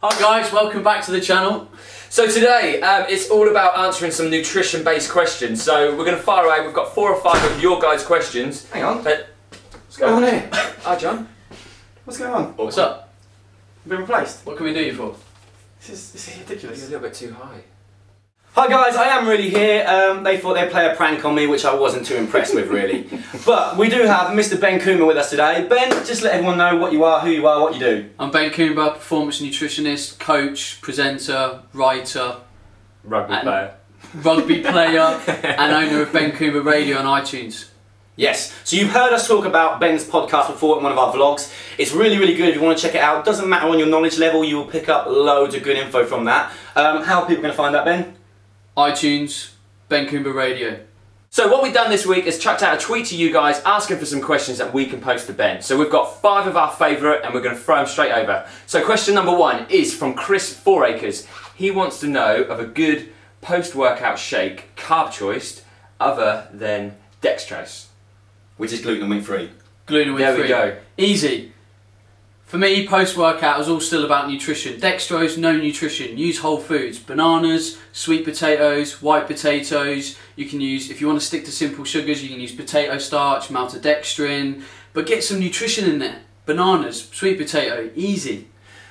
Hi guys, welcome back to the channel. So today, it's all about answering some nutrition-based questions. So we're going to fire away. We've got 4 or 5 of your guys' questions. Hang on. What's going on here? Hi John. What's going on? What's up? You've been replaced. What can we do you for? This is ridiculous. You're a little bit too high. Hi guys, I am really here. They thought they'd play a prank on me, which I wasn't too impressed with really. But we do have Mr. Ben Coomber with us today. Ben, just let everyone know what you are, who you are, what you do. I'm Ben Coomber, performance nutritionist, coach, presenter, writer, Rugby player. And owner of Ben Coomber Radio on iTunes. Yes, so you've heard us talk about Ben's podcast before in one of our vlogs. It's really, really good if you want to check it out. Doesn't matter on your knowledge level, you will pick up loads of good info from that. How are people going to find that, Ben? iTunes, Ben Coomber Radio. So what we've done this week is chucked out a tweet to you guys asking for some questions that we can post to Ben. So we've got 5 of our favourite and we're going to throw them straight over. So question number 1 is from Chris 4 Acres. He wants to know of a good post-workout shake carb choice other than dextrose. Which is gluten and wheat free. Gluten and wheat free. There we go. Easy. For me, post-workout is all still about nutrition. Dextrose, no nutrition. Use whole foods. Bananas, sweet potatoes, white potatoes. You can use, if you want to stick to simple sugars, you can use potato starch, maltodextrin. But get some nutrition in there. Bananas, sweet potato, easy.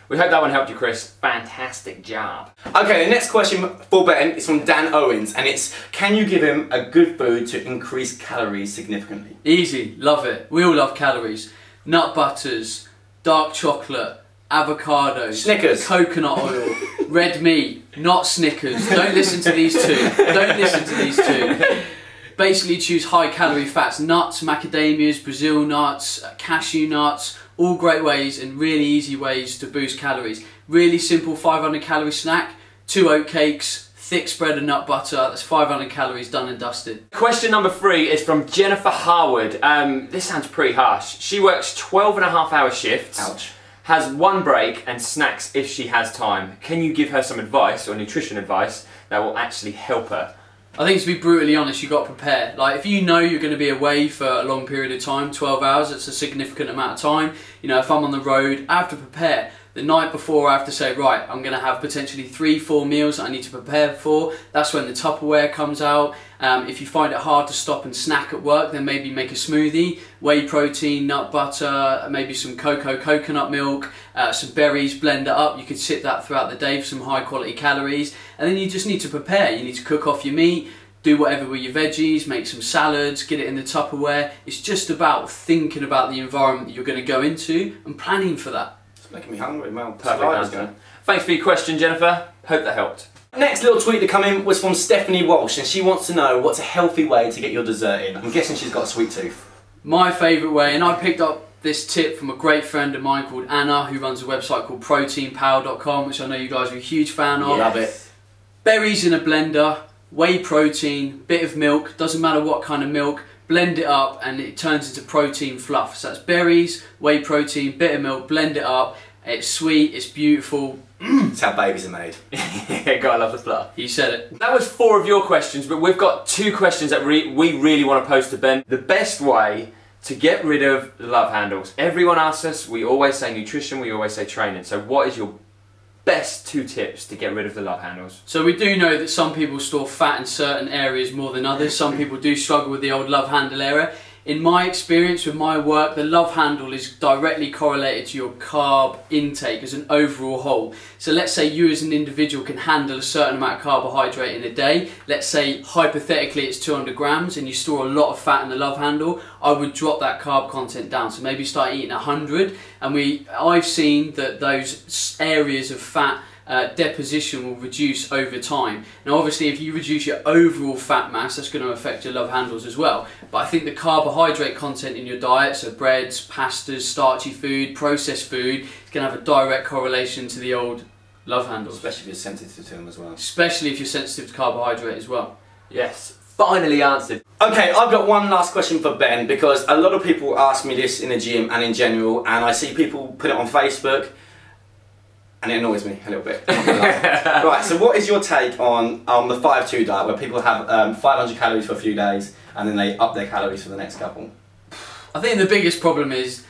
We hope that one helped you, Chris. Fantastic job. Okay, the next question for Ben is from Dan Owens, and it's, can you give him a good food to increase calories significantly? Easy, love it. We all love calories. Nut butters, dark chocolate, avocado, Snickers, coconut oil, red meat, not Snickers. Don't listen to these two. Don't listen to these two. Basically choose high calorie fats, nuts, macadamias, Brazil nuts, cashew nuts, all great ways and really easy ways to boost calories. Really simple 500 calorie snack, 2 oat cakes, thick spread of nut butter, that's 500 calories done and dusted. Question number 3 is from Jennifer Harwood. This sounds pretty harsh. She works 12.5-hour shifts. Ouch. Has 1 break and snacks if she has time. Can you give her some advice or nutrition advice that will actually help her? I think to be brutally honest, you've got to prepare. Like if you know you're going to be away for a long period of time, 12 hours, it's a significant amount of time. You know, if I'm on the road, I have to prepare. The night before I have to say, right, I'm going to have potentially 3-4 meals that I need to prepare for. That's when the Tupperware comes out. If you find it hard to stop and snack at work, then maybe make a smoothie. Whey protein, nut butter, maybe some coconut milk, some berries, blend it up. You could sip that throughout the day for some high quality calories. And then you just need to prepare. You need to cook off your meat, do whatever with your veggies, make some salads, get it in the Tupperware. It's just about thinking about the environment that you're going to go into and planning for that. Making me hungry, man. Perfect answer. Thanks for your question, Jennifer. Hope that helped. Next little tweet that come in was from Stephanie Walsh, and she wants to know what's a healthy way to get your dessert in. I'm guessing she's got a sweet tooth. My favourite way, and I picked up this tip from a great friend of mine called Anna, who runs a website called proteinpower.com, which I know you guys are a huge fan of. Yes. Love it. Berries in a blender, whey protein, bit of milk, doesn't matter what kind of milk, blend it up and it turns into protein fluff. So that's berries, whey protein, bit of milk, blend it up. It's sweet, it's beautiful. It's how babies are made. Yeah, gotta love the fluff. You said it. That was 4 of your questions, but we've got 2 questions that we really want to pose to Ben. The best way to get rid of love handles. Everyone asks us, we always say nutrition, we always say training. So what is your best 2 tips to get rid of the love handles? So we do know that some people store fat in certain areas more than others. Some people do struggle with the old love handle area. In my experience with my work, the love handle is directly correlated to your carb intake as an overall whole. So let's say you as an individual can handle a certain amount of carbohydrate in a day. Let's say hypothetically it's 200 grams and you store a lot of fat in the love handle. I would drop that carb content down. So maybe start eating 100. And I've seen that those areas of fat deposition will reduce over time. Now obviously if you reduce your overall fat mass, that's going to affect your love handles as well. But I think the carbohydrate content in your diet, so breads, pastas, starchy food, processed food, is going to have a direct correlation to the old love handles. Especially if you're sensitive to them as well. Especially if you're sensitive to carbohydrate as well. Yes, finally answered. Okay, I've got one last question for Ben, because a lot of people ask me this in the gym and in general, and I see people put it on Facebook, and it annoys me a little bit. Right, so what is your take on the 5-2 diet, where people have 500 calories for a few days and then they up their calories for the next couple? I think the biggest problem is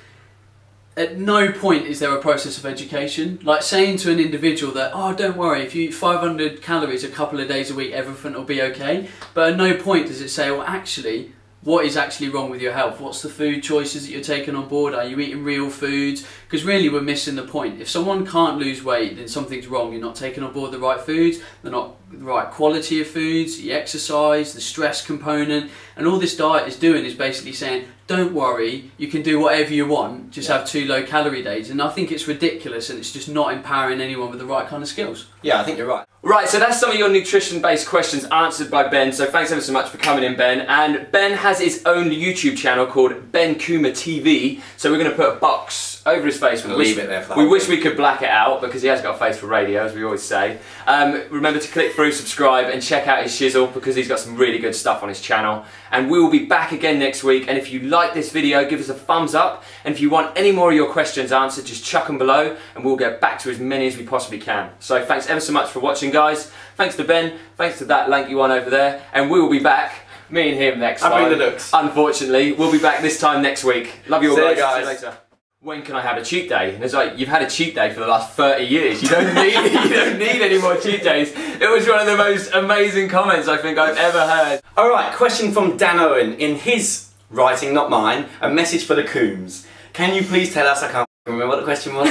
at no point is there a process of education. Like saying to an individual that, oh, don't worry, if you eat 500 calories a couple of days a week, everything will be okay. But at no point does it say, well, actually, what is actually wrong with your health? What's the food choices that you're taking on board? Are you eating real foods? Because really we're missing the point. If someone can't lose weight, then something's wrong. You're not taking on board the right foods, they're not the right quality of foods, the exercise, the stress component, and all this diet is doing is basically saying, don't worry, you can do whatever you want, just have 2 low calorie days. And I think it's ridiculous, and it's just not empowering anyone with the right kind of skills. Yeah, I think you're right. Right, so that's some of your nutrition-based questions answered by Ben, so thanks ever so much for coming in, Ben. And Ben has his own YouTube channel called Ben Coomber TV, so we're going to put a box over his face. Leave it there. We wish we could black it out, because he has got a face for radio, as we always say. Remember to click through, subscribe, and check out his shizzle, because he's got some really good stuff on his channel. And we will be back again next week, and if you like this video, give us a thumbs up, and if you want any more of your questions answered, just chuck them below, and we'll get back to as many as we possibly can. So thanks ever so much for watching, guys. Thanks to Ben, thanks to that lanky one over there, and we will be back, me and him, next time. The looks. Unfortunately, we'll be back this time next week. Love you all, See you guys. See you later. When can I have a cheat day? And it's like, you've had a cheat day for the last 30 years. You don't need you don't need any more cheat days. It was one of the most amazing comments I think I've ever heard. Alright, question from Dan Owen. In his writing, not mine, a message for the Coombs. Can you please tell us, I can't remember what the question was.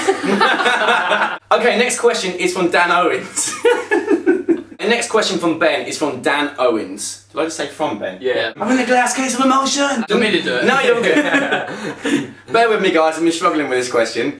Okay, next question is from Dan Owens. The next question from Ben is from Dan Owens. Did I just say from Ben? Yeah. I'm in a glass case of emotion! Do you want me to do it? No, you're good. Bear with me, guys, I've been struggling with this question.